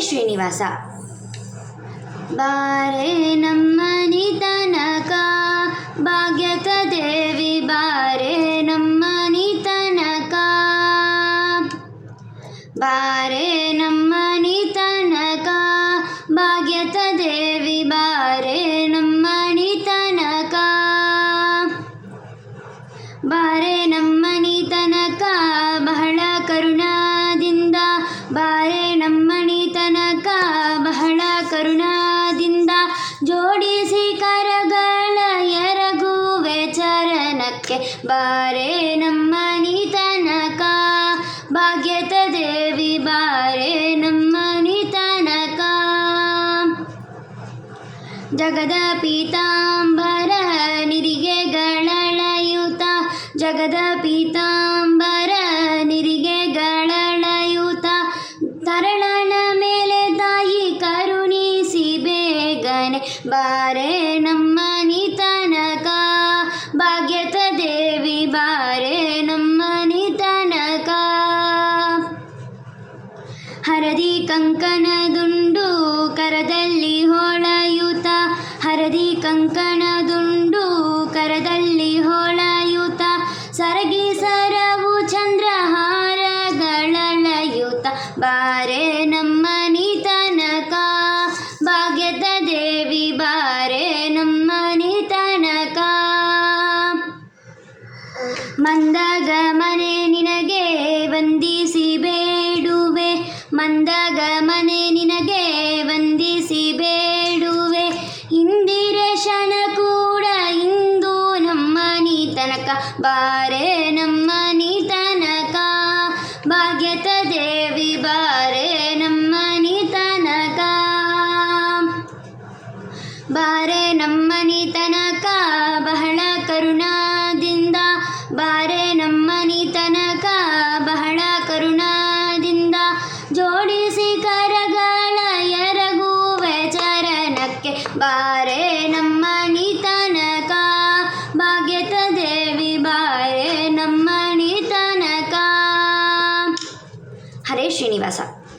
ಶ್ರೀನಿವಾಸ. ಬಾರೆ ನಮ್ಮನಿ ತನಕ ಭಾಗ್ಯದ ದೇವಿ ಬಾರೆ ನಮ್ಮನಿ ತನಕ, ಬಾರೆ ನಮ್ಮನಿ ತನಕ ಭಾಗ್ಯದ ದೇವಿ ಬಾರೆ ನಮ್ಮನಿ ತನಕ, ಬಾರೆ ನಮ್ಮನಿ ತನಕ ಬಹಳ ಕರುಣಾದಿಂದ, ಬಾರೆ ನಮ್ಮನಿ ತನಕ ಬಹಳ ಕರುಣಾದಿಂದ, ಜೋಡಿಸಿ ಕರಗಳ ಎರಗುವೆ ಚರಣಕ್ಕೆ ಬಾರೆ ನಮ್ಮನಿ ತನಕ, ಭಾಗ್ಯದ ದೇವಿ ಬಾರೆ ನಮ್ಮನಿ ತನಕ. ಜಗದ ಪೀತಾಂಬರ ನಿರಿಗೆಗಳಳೆಯುತ, ಜಗದ ಪೀತಾಂಬರ ನಿರಿಗೆಗಳಳೆಯುತ, ತರಳನ ಮೇಲೆ ತಾಯಿ ಕರುಣಿಸಿ ಬೇಗನೆ ಬಾರೆ ನಮ್ಮನಿ ತನಕ, ಭಾಗ್ಯದ ದೇವಿ ಬಾರೆ ನಮ್ಮನಿ ತನಕ. ಹರದಿ ಕಂಕಣದುಂಡು ಕರದಲ್ಲಿ ಹೊಳೆಯುತ, ಹರದಿ ಕಂಕಣದುಂಡು ಕರದಲ್ಲಿ ಹೊಳೆಯುತ, ಸರಗಿ ಸರವು ಚಂದ್ರಹಾರಗಳಳೆಯುತ ಬಾರೆ ನಮ್ಮನಿ ತನಕ, ಭಾಗ್ಯದ ದೇವಿ ಬಾರೆ ನಮ್ಮನಿ ತನಕ. ಮಂದಗಮನೆ ನಿನಗೆ ವಂದಿಸಿ ಬೇಡುವೆ, ಮಂದಗಮನೆ ನಿನಗೆ ವಂದಿಸಿ ಬೇಡುವೆ, ಇಂದಿರೇಶನ ಕೂಡ ಇಂದು ನಮ್ಮನಿ ತನಕ ಬಾರೆ ನಮ್ಮನಿ ತನಕ, ಭಾಗ್ಯದ ದೇವಿ ಬಾರೆ ನಮ್ಮನಿ ತನಕ, ಬಾರೆ ನಮ್ಮನಿ ತನಕ ಬಹಳ ಕರುಣಾದಿಂದ, ಬಾರೆ ನಮ್ಮನಿ ತನಕ ಬಹಳ ಕರುಣಾದಿಂದ, ಜೋಡಿಸಿ ಕರಗಳ ಎರಗುವೆ ಚರಣಕ್ಕೆ ಬಾರೆ ನಮ್ಮನಿ ತನಕ, ಭಾಗ್ಯದ ದೇವಿ ಬಾರೆ ನಮ್ಮನಿ ತನಕ. ಹರೇ ಶ್ರೀನಿವಾಸ.